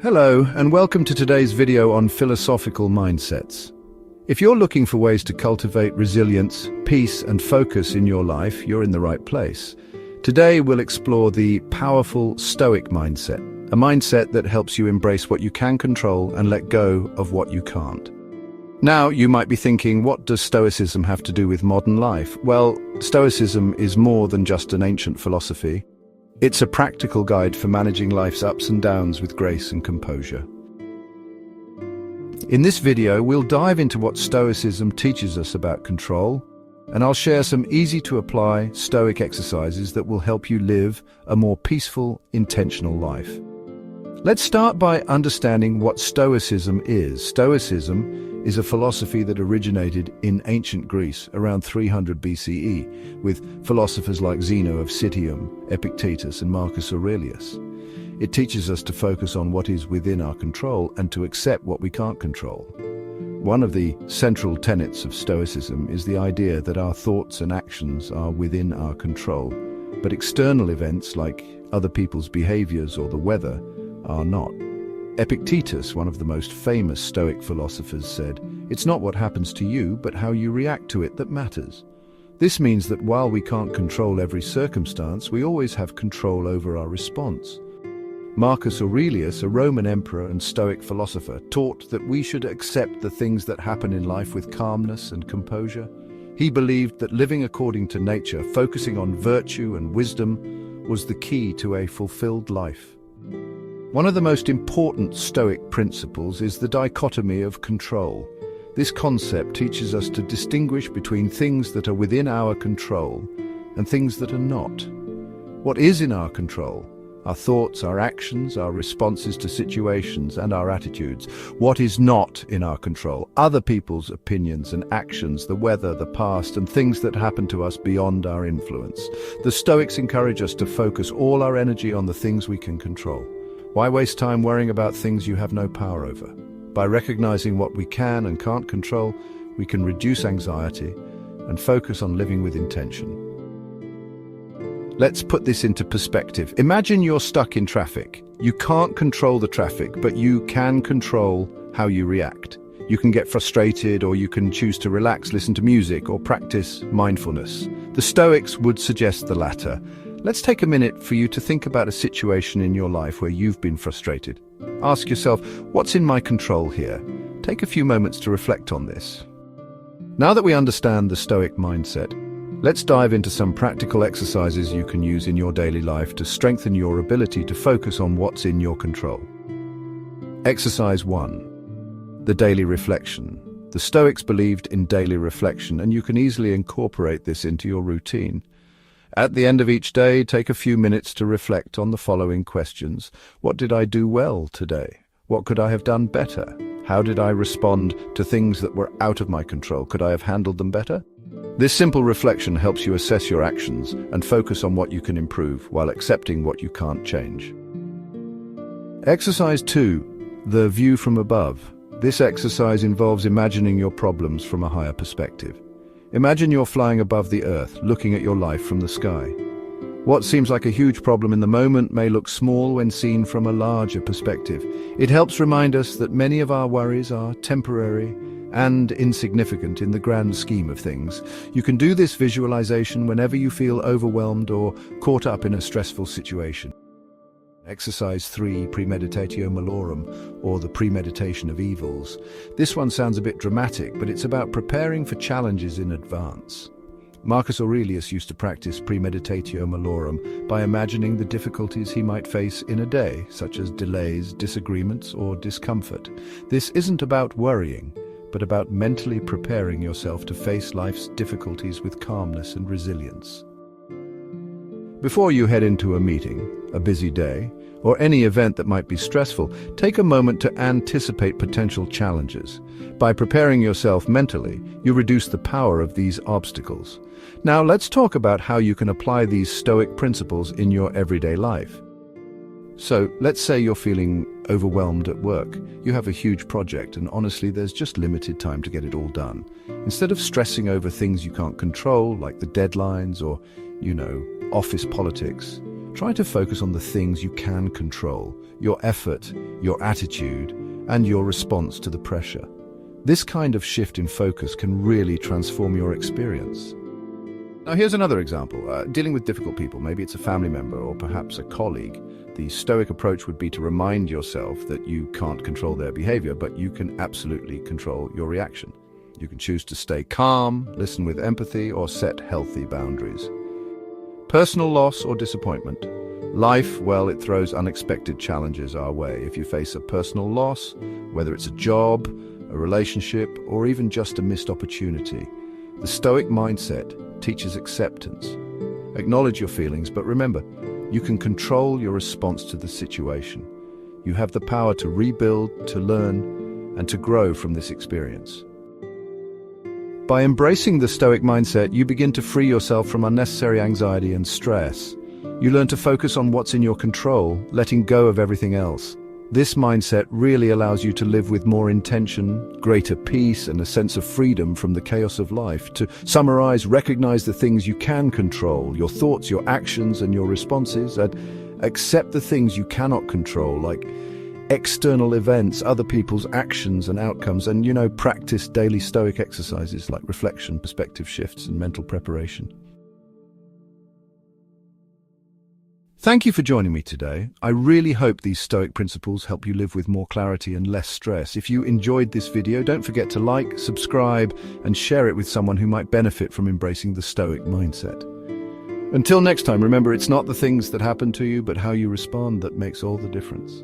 Hello, and welcome to today's video on philosophical mindsets. If you're looking for ways to cultivate resilience, peace, and focus in your life, you're in the right place. Today, we'll explore the powerful Stoic mindset, a mindset that helps you embrace what you can control and let go of what you can't. Now, you might be thinking, what does Stoicism have to do with modern life? Well, Stoicism is more than just an ancient philosophy. It's a practical guide for managing life's ups and downs with grace and composure. In this video, we'll dive into what Stoicism teaches us about control, and I'll share some easy-to-apply Stoic exercises that will help you live a more peaceful, intentional life. Let's start by understanding what Stoicism is. Stoicism is a philosophy that originated in ancient Greece around 300 BCE, with philosophers like Zeno of Citium, Epictetus and Marcus Aurelius. It teaches us to focus on what is within our control and to accept what we can't control. One of the central tenets of Stoicism is the idea that our thoughts and actions are within our control, but external events like other people's behaviors or the weather are not. Epictetus, one of the most famous Stoic philosophers, said, "It's not what happens to you, but how you react to it that matters." This means that while we can't control every circumstance, we always have control over our response. Marcus Aurelius, a Roman emperor and Stoic philosopher, taught that we should accept the things that happen in life with calmness and composure. He believed that living according to nature, focusing on virtue and wisdom, was the key to a fulfilled life. One of the most important Stoic principles is the dichotomy of control. This concept teaches us to distinguish between things that are within our control and things that are not. What is in our control? Our thoughts, our actions, our responses to situations, and our attitudes. What is not in our control? Other people's opinions and actions, the weather, the past, and things that happen to us beyond our influence. The Stoics encourage us to focus all our energy on the things we can control. Why waste time worrying about things you have no power over? By recognizing what we can and can't control, we can reduce anxiety and focus on living with intention. Let's put this into perspective. Imagine you're stuck in traffic. You can't control the traffic, but you can control how you react. You can get frustrated, or you can choose to relax, listen to music, or practice mindfulness. The Stoics would suggest the latter. Let's take a minute for you to think about a situation in your life where you've been frustrated. Ask yourself, what's in my control here? Take a few moments to reflect on this. Now that we understand the Stoic mindset, let's dive into some practical exercises you can use in your daily life to strengthen your ability to focus on what's in your control. Exercise 1. The daily reflection. The Stoics believed in daily reflection, and you can easily incorporate this into your routine. At the end of each day, take a few minutes to reflect on the following questions. What did I do well today? What could I have done better? How did I respond to things that were out of my control? Could I have handled them better? This simple reflection helps you assess your actions and focus on what you can improve while accepting what you can't change. Exercise 2. The view from above. This exercise involves imagining your problems from a higher perspective. Imagine you're flying above the earth, looking at your life from the sky. What seems like a huge problem in the moment may look small when seen from a larger perspective. It helps remind us that many of our worries are temporary and insignificant in the grand scheme of things. You can do this visualization whenever you feel overwhelmed or caught up in a stressful situation. Exercise 3, Premeditatio Malorum, or the premeditation of evils. This one sounds a bit dramatic, but it's about preparing for challenges in advance. Marcus Aurelius used to practice Premeditatio Malorum by imagining the difficulties he might face in a day, such as delays, disagreements, or discomfort. This isn't about worrying, but about mentally preparing yourself to face life's difficulties with calmness and resilience. Before you head into a meeting, a busy day, or any event that might be stressful, take a moment to anticipate potential challenges. By preparing yourself mentally, you reduce the power of these obstacles. Now let's talk about how you can apply these Stoic principles in your everyday life. So, let's say you're feeling overwhelmed at work. You have a huge project and honestly there's just limited time to get it all done. Instead of stressing over things you can't control, like the deadlines or, office politics, Try to focus on the things you can control, your effort, your attitude, and your response to the pressure. This kind of shift in focus can really transform your experience. Now here's another example. Dealing with difficult people, maybe it's a family member or perhaps a colleague. The Stoic approach would be to remind yourself that you can't control their behavior, but you can absolutely control your reaction. You can choose to stay calm, listen with empathy, or set healthy boundaries. Personal loss or disappointment. Life, well, it throws unexpected challenges our way. If you face a personal loss, whether it's a job, a relationship, or even just a missed opportunity, the Stoic mindset teaches acceptance. Acknowledge your feelings, but remember, you can control your response to the situation. You have the power to rebuild, to learn, and to grow from this experience. By embracing the Stoic mindset, you begin to free yourself from unnecessary anxiety and stress. You learn to focus on what's in your control, letting go of everything else. This mindset really allows you to live with more intention, greater peace, and a sense of freedom from the chaos of life. To summarize, recognize the things you can control, your thoughts, your actions, and your responses, and accept the things you cannot control, like external events, other people's actions and outcomes, and, practice daily Stoic exercises like reflection, perspective shifts, and mental preparation. Thank you for joining me today. I really hope these Stoic principles help you live with more clarity and less stress. If you enjoyed this video, don't forget to like, subscribe, and share it with someone who might benefit from embracing the Stoic mindset. Until next time, remember, it's not the things that happen to you, but how you respond that makes all the difference.